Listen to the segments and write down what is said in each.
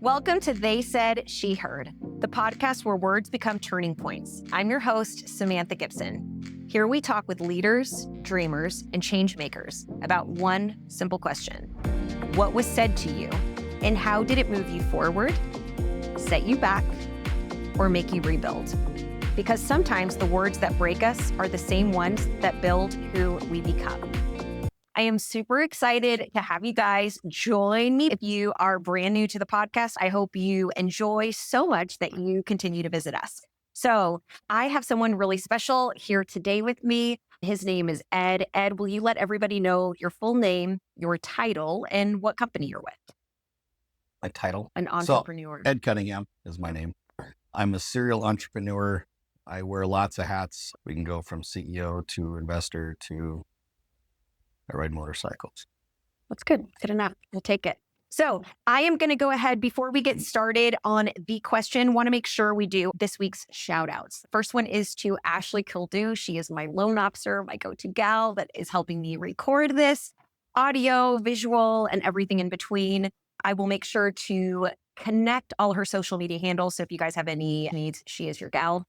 Welcome to They Said, She Heard, the podcast where words become turning points. I'm your host, Samantha Gibson. Here we talk with leaders, dreamers, and change makers about one simple question. What was said to you, and how did it move you forward, set you back, or make you rebuild? Because sometimes the words that break us are the same ones that build who we become. I am super excited to have you guys join me. If you are brand new to the podcast, I hope you enjoy so much that you continue to visit us. So I have someone really special here today with me. His name is Ed. Ed, will you let everybody know your full name, your title, and what company you're with? My title? An entrepreneur. Ed Cunningham is my name. I'm a serial entrepreneur. I wear lots of hats. We can go from CEO to investor to I ride motorcycles. That's good. Good enough. We'll take it. So I am going to go ahead before we get started on the question. Want to make sure we do this week's shout outs. The first one is to Ashley Kildew. She is my loan officer, my go-to gal that is helping me record this audio, visual, and everything in between. I will make sure to connect all her social media handles. So if you guys have any needs, she is your gal.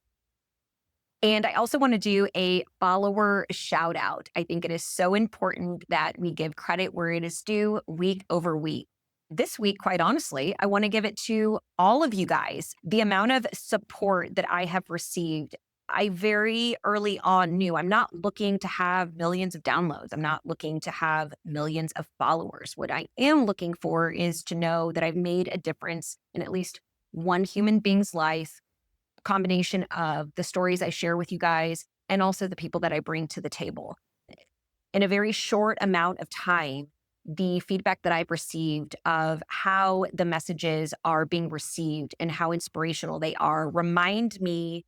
And I also want to do a follower shout out. I think it is so important that we give credit where it is due week over week. This week, quite honestly, I want to give it to all of you guys. The amount of support that I have received, I very early on knew I'm not looking to have millions of downloads. I'm not looking to have millions of followers. What I am looking for is to know that I've made a difference in at least one human being's life. Combination of the stories I share with you guys and also the people that I bring to the table. In a very short amount of time, the feedback that I've received of how the messages are being received and how inspirational they are remind me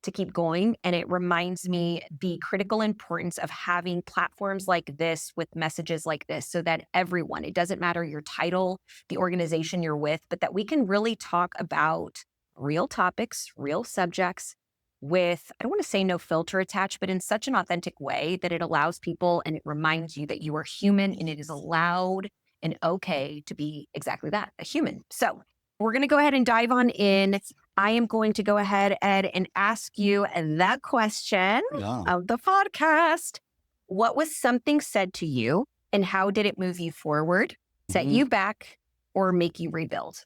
to keep going. And it reminds me the critical importance of having platforms like this with messages like this so that everyone, it doesn't matter your title, the organization you're with, but that we can really talk about real topics, real subjects with, I don't want to say no filter attached, but in such an authentic way that it allows people and it reminds you that you are human and it is allowed and okay to be exactly that, a human. So we're going to go ahead and dive on in. I am going to go ahead, Ed, and ask you that question of the podcast. What was something said to you and how did it move you forward, set you back, or make you rebuild?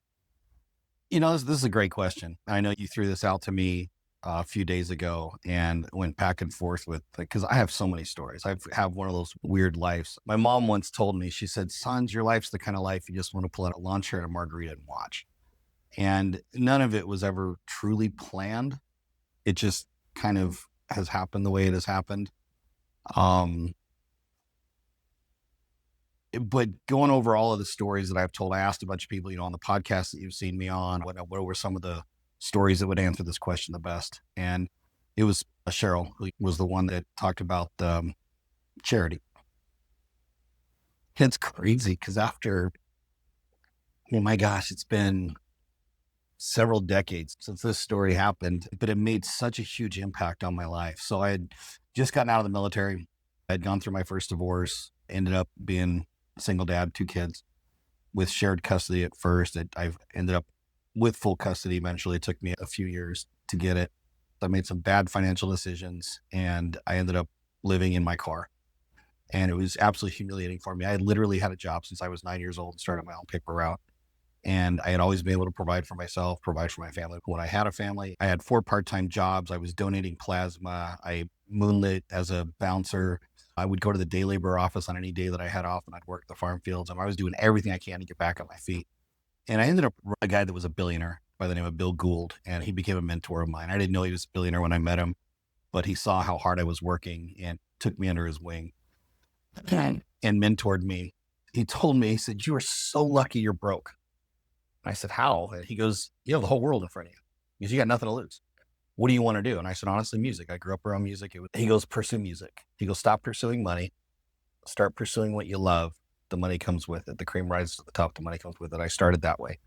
You know, this is a great question. I know you threw this out to me a few days ago and went back and forth with, because I have so many stories. I have one of those weird lives. My mom once told me, she said, "Sons, your life's the kind of life you just want to pull out a lawn chair and a margarita and watch." And none of it was ever truly planned. It just kind of has happened the way it has happened. But going over all of the stories that I've told, I asked a bunch of people, on the podcast that you've seen me on, what were some of the stories that would answer this question the best? And it was Cheryl, who was the one that talked about charity. It's crazy because after, oh my gosh, it's been several decades since this story happened, but it made such a huge impact on my life. So I had just gotten out of the military. I had gone through my first divorce, ended up being single dad, 2 kids with shared custody at first. I've ended up with full custody. Eventually, it took me a few years to get it. I made some bad financial decisions and I ended up living in my car. And it was absolutely humiliating for me. I had literally had a job since I was 9 years old and started my own paper route. And I had always been able to provide for myself, provide for my family. When I had a family, I had 4 part-time jobs. I was donating plasma. I moonlit as a bouncer. I would go to the day labor office on any day that I had off and I'd work the farm fields. And I was doing everything I can to get back on my feet. And I ended up with a guy that was a billionaire by the name of Bill Gould. And he became a mentor of mine. I didn't know he was a billionaire when I met him, but he saw how hard I was working and took me under his wing and mentored me. He told me, he said, "You are so lucky you're broke." I said, "How?" And he goes, "You have the whole world in front of you. He goes, you got nothing to lose. What do you want to do?" And I said, "Honestly, music. I grew up around music." He goes, "Pursue music." He goes, "Stop pursuing money. Start pursuing what you love. The money comes with it. The cream rises to the top. The money comes with it." I started that way.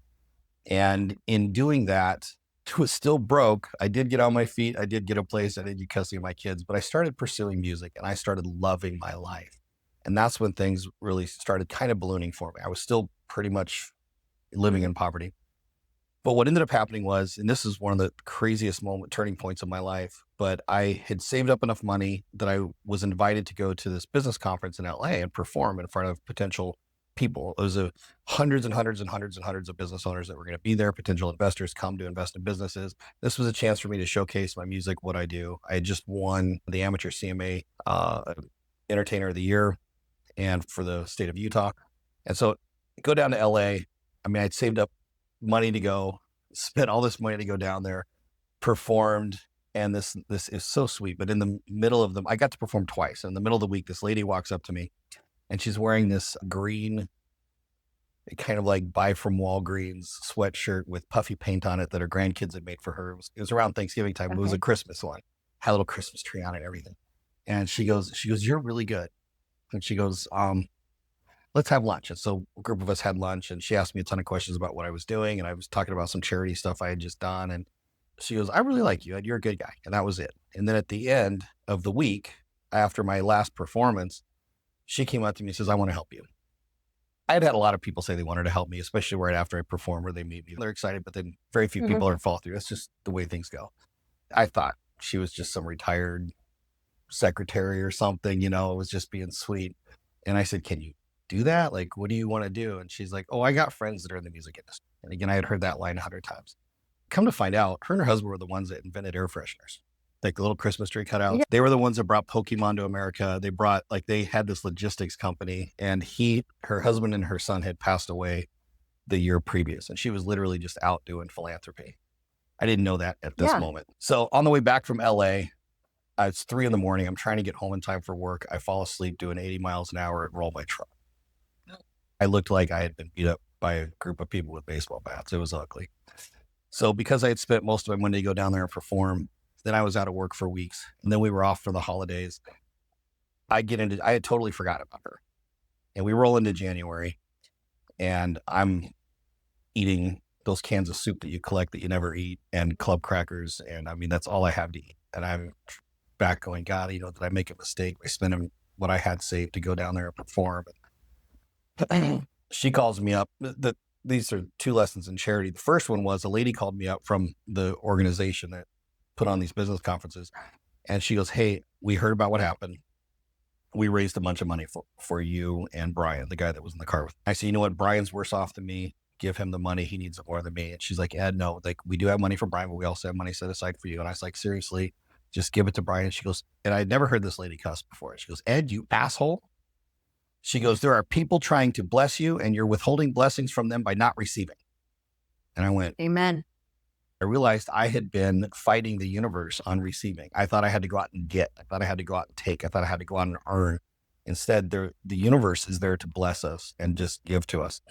And in doing that, I was still broke. I did get on my feet. I did get a place. I did get custody of my kids, but I started pursuing music and I started loving my life. And that's when things really started kind of ballooning for me. I was still pretty much living in poverty. But what ended up happening was, and this is one of the craziest turning points of my life, but I had saved up enough money that I was invited to go to this business conference in LA and perform in front of potential people. It was hundreds and hundreds and hundreds and hundreds of business owners that were going to be there, potential investors come to invest in businesses. This was a chance for me to showcase my music, what I do. I had just won the amateur CMA Entertainer of the Year and for the state of Utah. And so go down to LA. I mean, I'd saved up money to go, spent all this money to go down there, performed. And this is so sweet. But in the middle of I got to perform twice. In the middle of the week, this lady walks up to me and she's wearing this green, kind of like buy from Walgreens sweatshirt with puffy paint on it that her grandkids had made for her. It was around Thanksgiving time. Okay. It was a Christmas one, had a little Christmas tree on it and everything. And she goes, you're really good. And she goes, let's have lunch. And so a group of us had lunch and she asked me a ton of questions about what I was doing. And I was talking about some charity stuff I had just done. And she goes, I really like you, Ed. You're a good guy. And that was it. And then at the end of the week, after my last performance, she came up to me and says, I want to help you. I had a lot of people say they wanted to help me, especially right after I perform or they meet me. They're excited, but then very few people are follow through. That's just the way things go. I thought she was just some retired secretary or something, it was just being sweet. And I said, can you do that? Like, what do you want to do? And she's like, oh, I got friends that are in the music industry. And again, I had heard that line 100 times. Come to find out, her and her husband were the ones that invented air fresheners, like the little Christmas tree cutouts. Yeah. They were the ones that brought Pokemon to America. They had this logistics company, and her husband and her son had passed away the year previous. And she was literally just out doing philanthropy. I didn't know that at this moment. So on the way back from LA, it's 3 a.m. I'm trying to get home in time for work. I fall asleep doing 80 miles an hour and roll my truck. I looked like I had been beat up by a group of people with baseball bats. It was ugly. So because I had spent most of my Monday to go down there and perform, then I was out of work for weeks. And then we were off for the holidays. I had totally forgot about her. And we roll into January and I'm eating those cans of soup that you collect that you never eat and club crackers. And I mean, that's all I have to eat. And I'm back going, God, did I make a mistake by spending what I had saved to go down there and perform? She calls me up. These are 2 lessons in charity. The first one was a lady called me up from the organization that put on these business conferences. And she goes, hey, we heard about what happened. We raised a bunch of money for you and Brian, the guy that was in the car with me. I said, you know what? Brian's worse off than me. Give him the money. He needs it more than me. And she's like, Ed, no, we do have money for Brian, but we also have money set aside for you. And I was like, seriously, just give it to Brian. She goes, and I'd never heard this lady cuss before. She goes, Ed, you asshole. She goes, there are people trying to bless you and you're withholding blessings from them by not receiving. And I went, amen. I realized I had been fighting the universe on receiving. I thought I had to go out and get. I thought I had to go out and take. I thought I had to go out and earn. Instead, the universe is there to bless us and just give to us.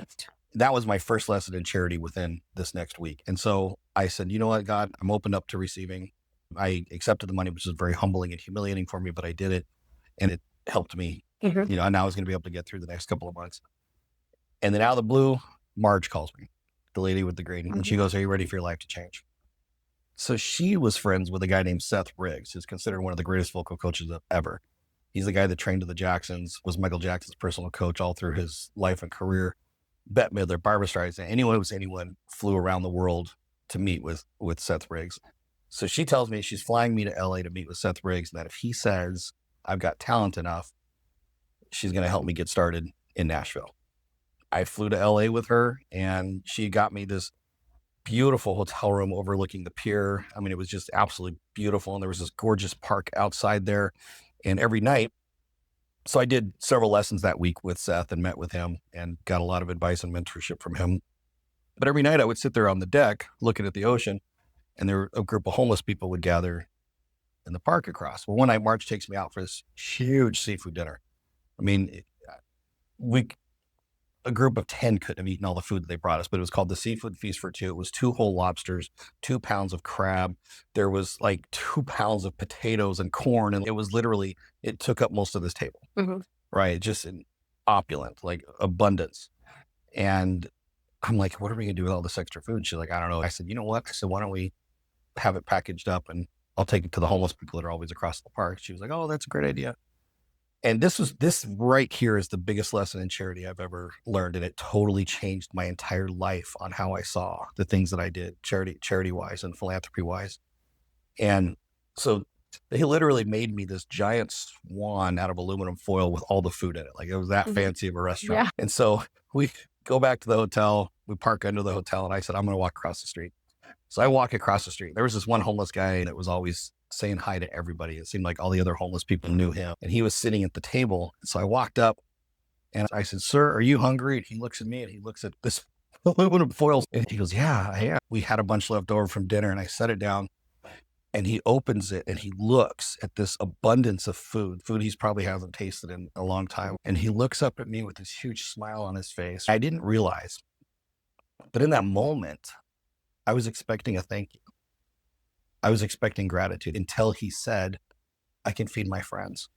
That was my first lesson in charity within this next week. And so I said, you know what, God, I'm opened up to receiving. I accepted the money, which was very humbling and humiliating for me, but I did it. And it helped me. And now I was going to be able to get through the next couple of months. And then out of the blue, Marge calls me, the lady with the grading, and she goes, are you ready for your life to change? So she was friends with a guy named Seth Riggs, who's considered one of the greatest vocal coaches ever. He's the guy that trained to the Jacksons, was Michael Jackson's personal coach all through his life and career. Bette Midler, Barbra Streisand, anyone flew around the world to meet with Seth Riggs. So she tells me she's flying me to LA to meet with Seth Riggs, and that if he says I've got talent enough, she's going to help me get started in Nashville. I flew to LA with her and she got me this beautiful hotel room overlooking the pier. I mean, it was just absolutely beautiful. And there was this gorgeous park outside there. And every night, so I did several lessons that week with Seth and met with him and got a lot of advice and mentorship from him. But every night I would sit there on the deck looking at the ocean and there were a group of homeless people would gather in the park across. Well, one night Marge takes me out for this huge seafood dinner. I mean, a group of 10 couldn't have eaten all the food that they brought us, but it was called the Seafood Feast for Two. It was 2 whole lobsters, 2 pounds of crab. There was like 2 pounds of potatoes and corn. And it took up most of this table, right? Just in opulent, like abundance. And I'm like, what are we gonna do with all this extra food? She's like, I don't know. I said, you know what? I said, why don't we have it packaged up and I'll take it to the homeless people that are always across the park. She was like, oh, that's a great idea. And this right here is the biggest lesson in charity I've ever learned. And it totally changed my entire life on how I saw the things that I did charity wise and philanthropy wise. And so they literally made me this giant swan out of aluminum foil with all the food in it. Like it was that fancy of a restaurant. Yeah. And so we go back to the hotel, we park under the hotel, and I said, I'm going to walk across the street. So I walk across the street. There was this one homeless guy that was always saying hi to everybody. It seemed like all the other homeless people knew him, and he was sitting at the table. So I walked up and I said, "Sir, are you hungry?" And he looks at me and he looks at this aluminum foil and he goes, "Yeah, I am." We had a bunch left over from dinner, and I set it down. And he opens it and he looks at this abundance of food he's probably hasn't tasted in a long time. And he looks up at me with this huge smile on his face. I didn't realize, but in that moment, I was expecting a thank you. I was expecting gratitude until he said, "I can feed my friends."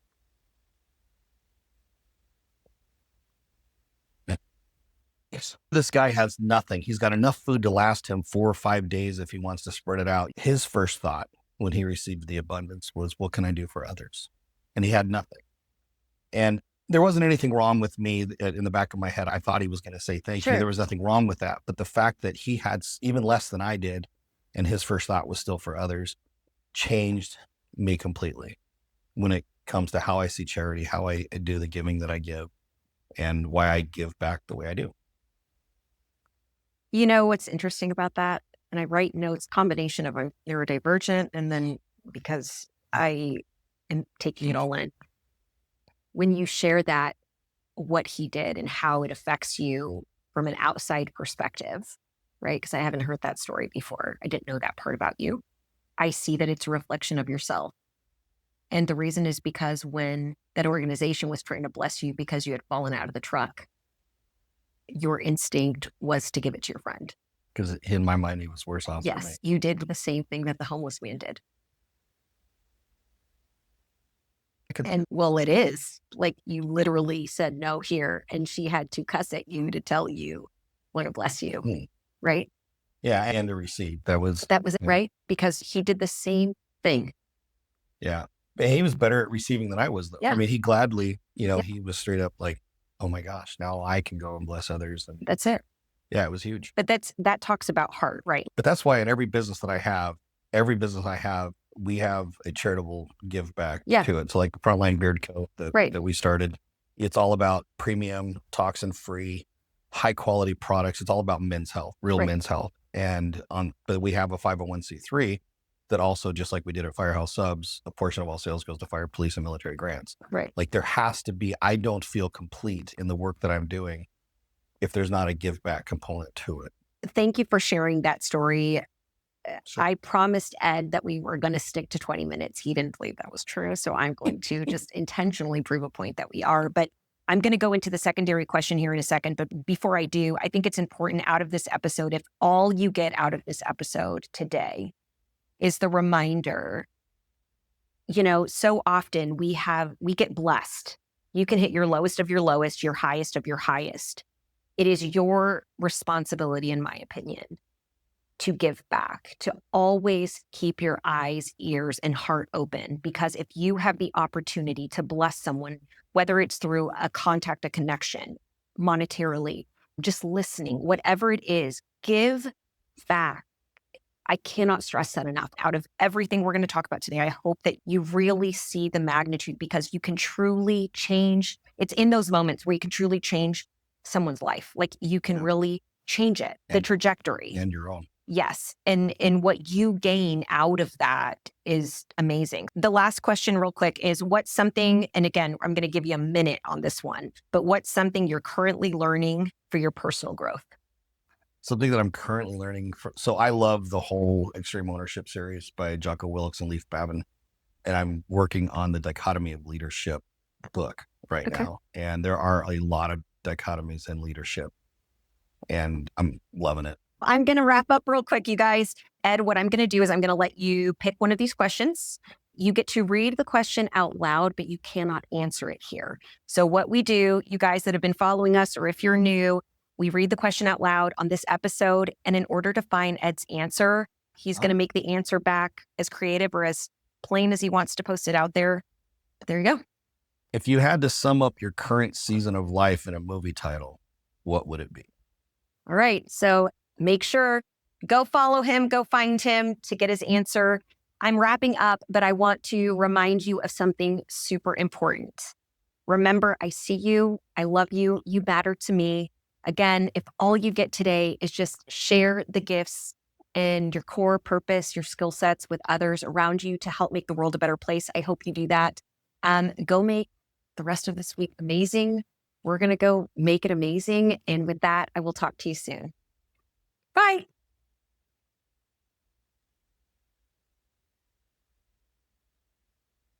Yes. This guy has nothing. He's got enough food to last him 4 or 5 days if he wants to spread it out. His first thought when he received the abundance was, what can I do for others? And he had nothing. And there wasn't anything wrong with me in the back of my head. I thought he was going to say thank you. There was nothing wrong with that. But the fact that he had even less than I did, and his first thought was still for others, changed me completely when it comes to how I see charity, how I do the giving that I give, and why I give back the way I do. You know what's interesting about that? And I write notes, combination of I'm neurodivergent, and then because I am taking it all in. When you share that, what he did and how it affects you from an outside perspective, right? Because I haven't heard that story before. I didn't know that part about you. I see that it's a reflection of yourself. And the reason is because when that organization was trying to bless you because you had fallen out of the truck, your instinct was to give it to your friend. Because in my mind, he was worse off than me. Yes, you did the same thing that the homeless man did. And well, it is like you literally said no here, and she had to cuss at you to tell you, "Want to bless you," right? Yeah, and to receive. That was it, right? Because he did the same thing. Yeah. But he was better at receiving than I was, though. Yeah. I mean, he gladly, he was straight up like, "Oh my gosh, now I can go and bless others." And That's it. yeah, it was huge. But that talks about heart, right? But that's why in every business I have, we have a charitable give back to it. So like Frontline Beard Co. that we started, it's all about premium, toxin free, high quality products. It's all about men's health, real men's health. And but we have a 501c3 that also, just like we did at Firehouse Subs, a portion of all sales goes to fire, police, and military grants. Right. Like there has to be, I don't feel complete in the work that I'm doing if there's not a give back component to it. Thank you for sharing that story. Sure. I promised Ed that we were going to stick to 20 minutes. He didn't believe that was true. So I'm going to just intentionally prove a point that we are. But I'm going to go into the secondary question here in a second. But before I do, I think it's important out of this episode, if all you get out of this episode today is the reminder, so often we get blessed. You can hit your lowest of your lowest, your highest of your highest. It is your responsibility, in my opinion, to give back, to always keep your eyes, ears, and heart open. Because if you have the opportunity to bless someone, whether it's through a contact, a connection, monetarily, just listening, whatever it is, give back. I cannot stress that enough. Out of everything we're going to talk about today, I hope that you really see the magnitude, because you can truly change. It's in those moments where you can truly change someone's life. Like you can really change it, the trajectory. And your own. Yes. And what you gain out of that is amazing. The last question real quick is, what's something, and again, I'm going to give you a minute on this one, but what's something you're currently learning for your personal growth? Something that I'm currently learning. So I love the whole Extreme Ownership series by Jocko Willits and Leif Babin. And I'm working on the Dichotomy of Leadership book right now. And there are a lot of dichotomies in leadership. And I'm loving it. I'm going to wrap up real quick, you guys. Ed, what I'm going to do is I'm going to let you pick one of these questions. You get to read the question out loud, but you cannot answer it here. So what we do, you guys that have been following us, or if you're new, we read the question out loud on this episode. And in order to find Ed's answer, he's going to make the answer back as creative or as plain as he wants to post it out there. But there you go. If you had to sum up your current season of life in a movie title, what would it be? All right. So make sure, go follow him, go find him to get his answer. I'm wrapping up, but I want to remind you of something super important. Remember, I see you. I love you. You matter to me. Again, if all you get today is just share the gifts and your core purpose, your skill sets with others around you to help make the world a better place, I hope you do that. Go make the rest of this week amazing. We're going to go make it amazing. And with that, I will talk to you soon. Bye.